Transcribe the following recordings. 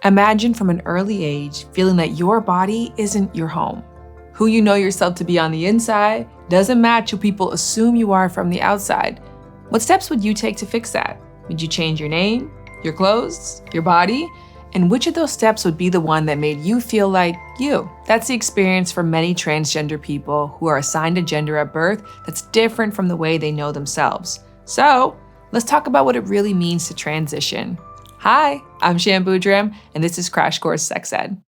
Imagine from an early age feeling that your body isn't your home. Who you know yourself to be on the inside doesn't match who people assume you are from the outside. What steps would you take to fix that? Would you change your name, your clothes, your body? And which of those steps would be the one that made you feel like you? That's the experience for many transgender people who are assigned a gender at birth that's different from the way they know themselves. So, let's talk about what it really means to transition. Hi, I'm Shan Boodram, and this is Crash Course Sex Ed.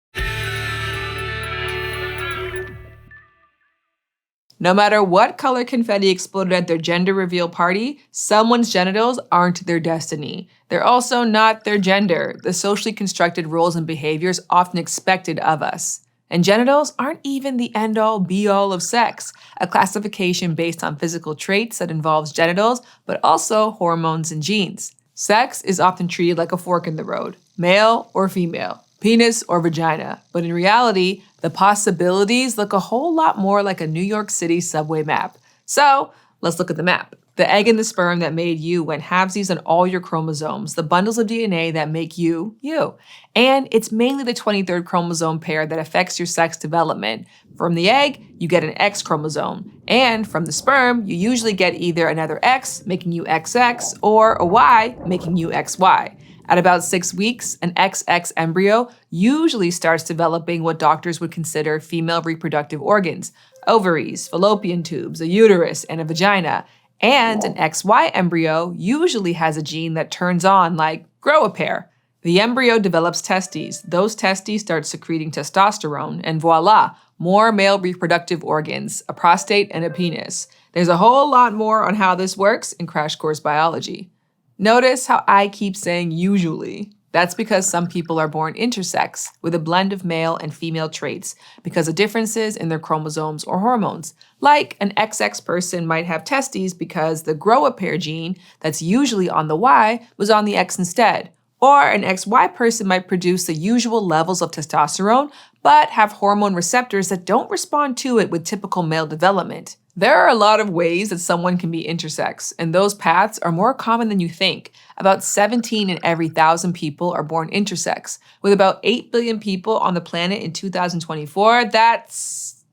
No matter what color confetti exploded at their gender reveal party, someone's genitals aren't their destiny. They're also not their gender, the socially constructed roles and behaviors often expected of us. And genitals aren't even the end-all, be-all of sex, a classification based on physical traits that involves genitals, but also hormones and genes. Sex is often treated like a fork in the road, male or female, penis or vagina. But in reality, the possibilities look a whole lot more like a New York City subway map. So let's look at the map. The egg and the sperm that made you went halvesies on all your chromosomes, the bundles of DNA that make you, you. And it's mainly the 23rd chromosome pair that affects your sex development. From the egg, you get an X chromosome. And from the sperm, you usually get either another X, making you XX, or a Y, making you XY. At about 6 weeks, an XX embryo usually starts developing what doctors would consider female reproductive organs: ovaries, fallopian tubes, a uterus, and a vagina. And an XY embryo usually has a gene that turns on, like grow a pair. The embryo develops testes. Those testes start secreting testosterone, and voila, more male reproductive organs, a prostate and a penis. There's a whole lot more on how this works in Crash Course Biology. Notice how I keep saying usually. That's because some people are born intersex, with a blend of male and female traits because of differences in their chromosomes or hormones. Like an XX person might have testes because the grow-a-pair gene that's usually on the Y was on the X instead. Or an XY person might produce the usual levels of testosterone, but have hormone receptors that don't respond to it with typical male development. There are a lot of ways that someone can be intersex, and those paths are more common than you think. About 17 in every 1,000 people are born intersex. With about 8 billion people on the planet in 2024, that's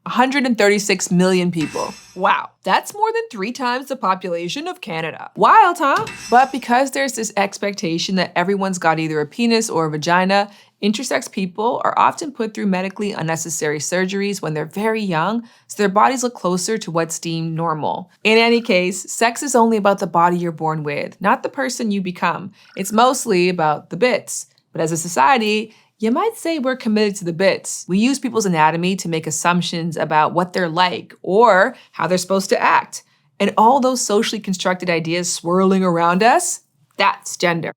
136 million people. Wow, that's more than 3 times the population of Canada. Wild, huh? But because there's this expectation that everyone's got either a penis or a vagina, intersex people are often put through medically unnecessary surgeries when they're very young, so their bodies look closer to what's deemed normal. In any case, sex is only about the body you're born with, not the person you become. It's mostly about the bits. But as a society, you might say we're committed to the bits. We use people's anatomy to make assumptions about what they're like or how they're supposed to act. And all those socially constructed ideas swirling around us, that's gender.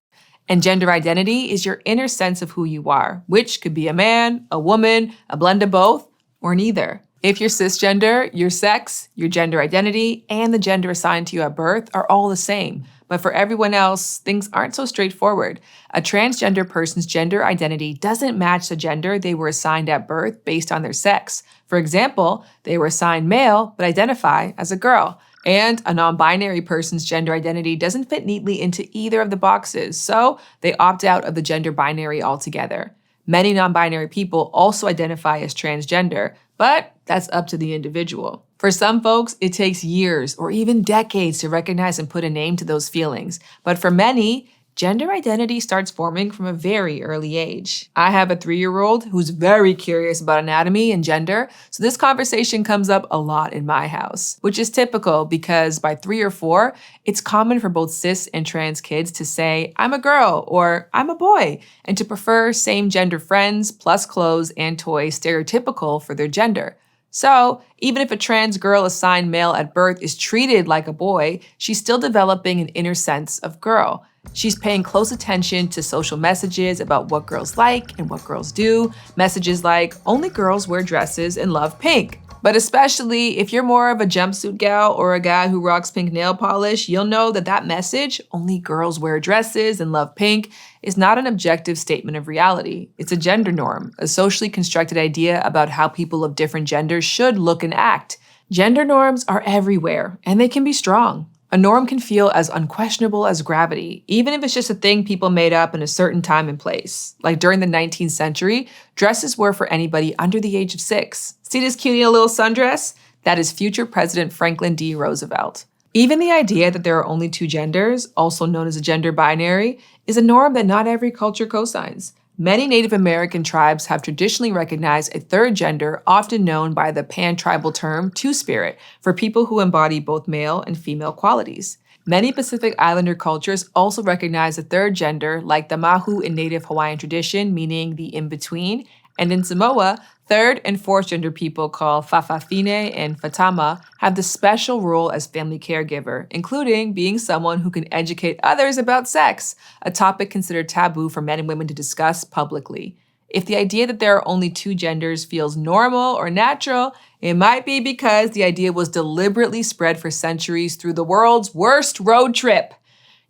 And gender identity is your inner sense of who you are, which could be a man, a woman, a blend of both, or neither. If you're cisgender, your sex, your gender identity, and the gender assigned to you at birth are all the same. But for everyone else, things aren't so straightforward. A transgender person's gender identity doesn't match the gender they were assigned at birth based on their sex. For example, they were assigned male but identify as a girl. And a non-binary person's gender identity doesn't fit neatly into either of the boxes, so they opt out of the gender binary altogether. Many non-binary people also identify as transgender, but that's up to the individual. For some folks, it takes years or even decades to recognize and put a name to those feelings. But for many, gender identity starts forming from a very early age. I have a 3-year-old who's very curious about anatomy and gender, so this conversation comes up a lot in my house, which is typical because by 3 or 4, it's common for both cis and trans kids to say, I'm a girl or I'm a boy, and to prefer same gender friends plus clothes and toys stereotypical for their gender. So, even if a trans girl assigned male at birth is treated like a boy, she's still developing an inner sense of girl. She's paying close attention to social messages about what girls like and what girls do. Messages like, only girls wear dresses and love pink. But especially if you're more of a jumpsuit gal or a guy who rocks pink nail polish, you'll know that that message, only girls wear dresses and love pink, is not an objective statement of reality. It's a gender norm, a socially constructed idea about how people of different genders should look and act. Gender norms are everywhere, and they can be strong. A norm can feel as unquestionable as gravity, even if it's just a thing people made up in a certain time and place. Like during the 19th century, dresses were for anybody under the age of 6. See this cutie little sundress? That is future President Franklin D. Roosevelt. Even the idea that there are only 2 genders, also known as a gender binary, is a norm that not every culture cosigns. Many Native American tribes have traditionally recognized a third gender, often known by the pan-tribal term Two-Spirit, for people who embody both male and female qualities. Many Pacific Islander cultures also recognize a third gender, like the Mahu in Native Hawaiian tradition, meaning the in-between, and in Samoa, third and fourth gender people called Fa'afafine and Fatama have the special role as family caregiver, including being someone who can educate others about sex, a topic considered taboo for men and women to discuss publicly. If the idea that there are only 2 genders feels normal or natural, it might be because the idea was deliberately spread for centuries through the world's worst road trip,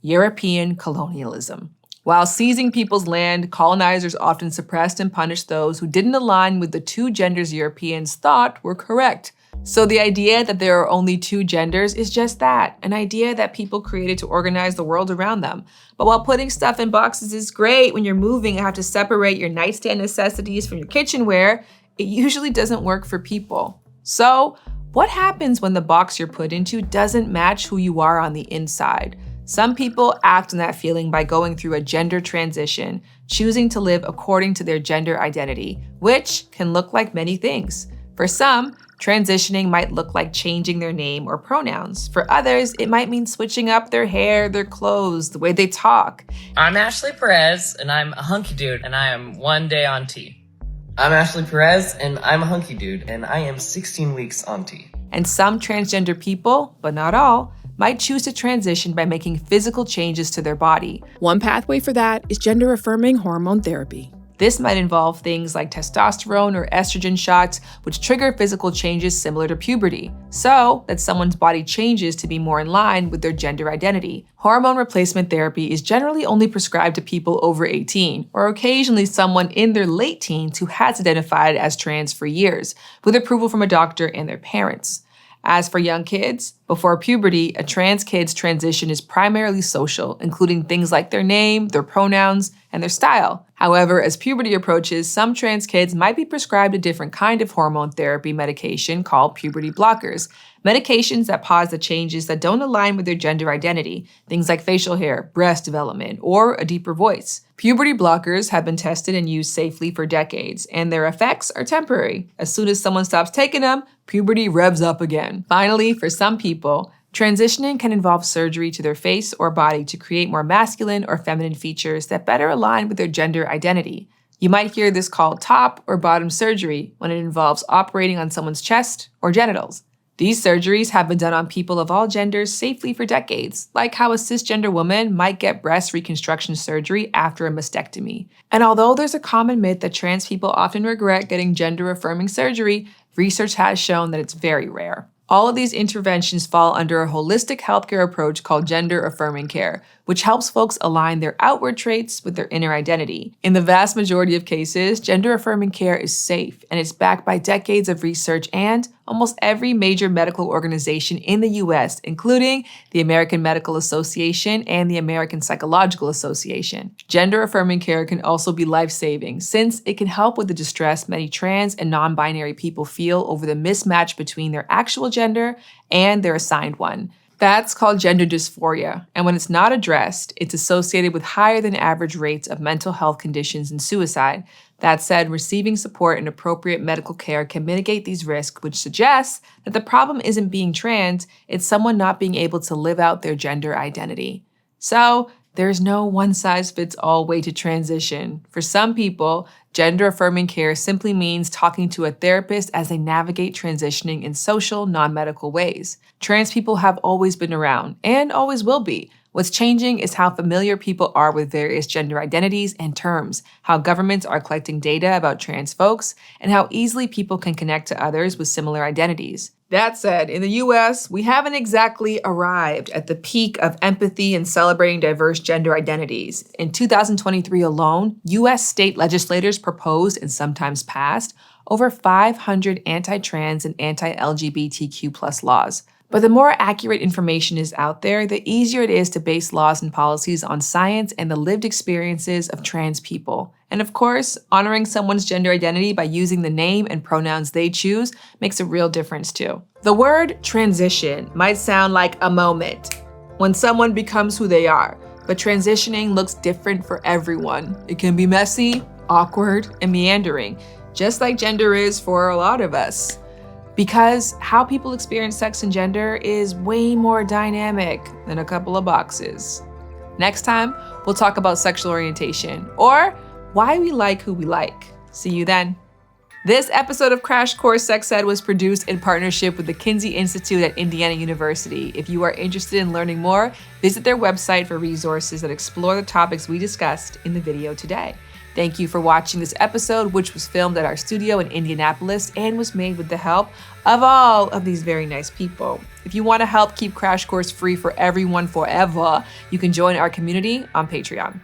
European colonialism. While seizing people's land, colonizers often suppressed and punished those who didn't align with the 2 genders Europeans thought were correct. So the idea that there are only 2 genders is just that, an idea that people created to organize the world around them. But while putting stuff in boxes is great when you're moving and have to separate your nightstand necessities from your kitchenware, it usually doesn't work for people. So, what happens when the box you're put into doesn't match who you are on the inside? Some people act on that feeling by going through a gender transition, choosing to live according to their gender identity, which can look like many things. For some, transitioning might look like changing their name or pronouns. For others, it might mean switching up their hair, their clothes, the way they talk. I'm Ashley Perez, and I'm a hunky dude, and I am 1 day on T. I'm Ashley Perez, and I'm a hunky dude, and I am 16 weeks on T. And some transgender people, but not all, might choose to transition by making physical changes to their body. One pathway for that is gender-affirming hormone therapy. This might involve things like testosterone or estrogen shots, which trigger physical changes similar to puberty, so that someone's body changes to be more in line with their gender identity. Hormone replacement therapy is generally only prescribed to people over 18, or occasionally someone in their late teens who has identified as trans for years, with approval from a doctor and their parents. As for young kids, before puberty, a trans kid's transition is primarily social, including things like their name, their pronouns, and their style. However, as puberty approaches, some trans kids might be prescribed a different kind of hormone therapy medication called puberty blockers, medications that pause the changes that don't align with their gender identity, things like facial hair, breast development, or a deeper voice. Puberty blockers have been tested and used safely for decades, and their effects are temporary. As soon as someone stops taking them, puberty revs up again. Finally, for some people, transitioning can involve surgery to their face or body to create more masculine or feminine features that better align with their gender identity. You might hear this called top or bottom surgery when it involves operating on someone's chest or genitals. These surgeries have been done on people of all genders safely for decades, like how a cisgender woman might get breast reconstruction surgery after a mastectomy. And although there's a common myth that trans people often regret getting gender-affirming surgery, research has shown that it's very rare. All of these interventions fall under a holistic healthcare approach called gender-affirming care, which helps folks align their outward traits with their inner identity. In the vast majority of cases, gender-affirming care is safe, and it's backed by decades of research and almost every major medical organization in the US, including the American Medical Association and the American Psychological Association. Gender-affirming care can also be life-saving, since it can help with the distress many trans and non-binary people feel over the mismatch between their actual gender and their assigned one. That's called gender dysphoria, and when it's not addressed, it's associated with higher than average rates of mental health conditions and suicide. That said, receiving support and appropriate medical care can mitigate these risks, which suggests that the problem isn't being trans, it's someone not being able to live out their gender identity. So, there's no one-size-fits-all way to transition. For some people, gender-affirming care simply means talking to a therapist as they navigate transitioning in social, non-medical ways. Trans people have always been around, and always will be. What's changing is how familiar people are with various gender identities and terms, how governments are collecting data about trans folks, and how easily people can connect to others with similar identities. That said, in the US, we haven't exactly arrived at the peak of empathy and celebrating diverse gender identities. In 2023 alone, US state legislators proposed and sometimes passed over 500 anti-trans and anti-LGBTQ+ laws. But the more accurate information is out there, the easier it is to base laws and policies on science and the lived experiences of trans people. And of course, honoring someone's gender identity by using the name and pronouns they choose makes a real difference too. The word transition might sound like a moment when someone becomes who they are, but transitioning looks different for everyone. It can be messy, awkward, and meandering, just like gender is for a lot of us. Because how people experience sex and gender is way more dynamic than a couple of boxes. Next time, we'll talk about sexual orientation or why we like who we like. See you then. This episode of Crash Course Sex Ed was produced in partnership with the Kinsey Institute at Indiana University. If you are interested in learning more, visit their website for resources that explore the topics we discussed in the video today. Thank you for watching this episode, which was filmed at our studio in Indianapolis and was made with the help of all of these very nice people. If you want to help keep Crash Course free for everyone forever, you can join our community on Patreon.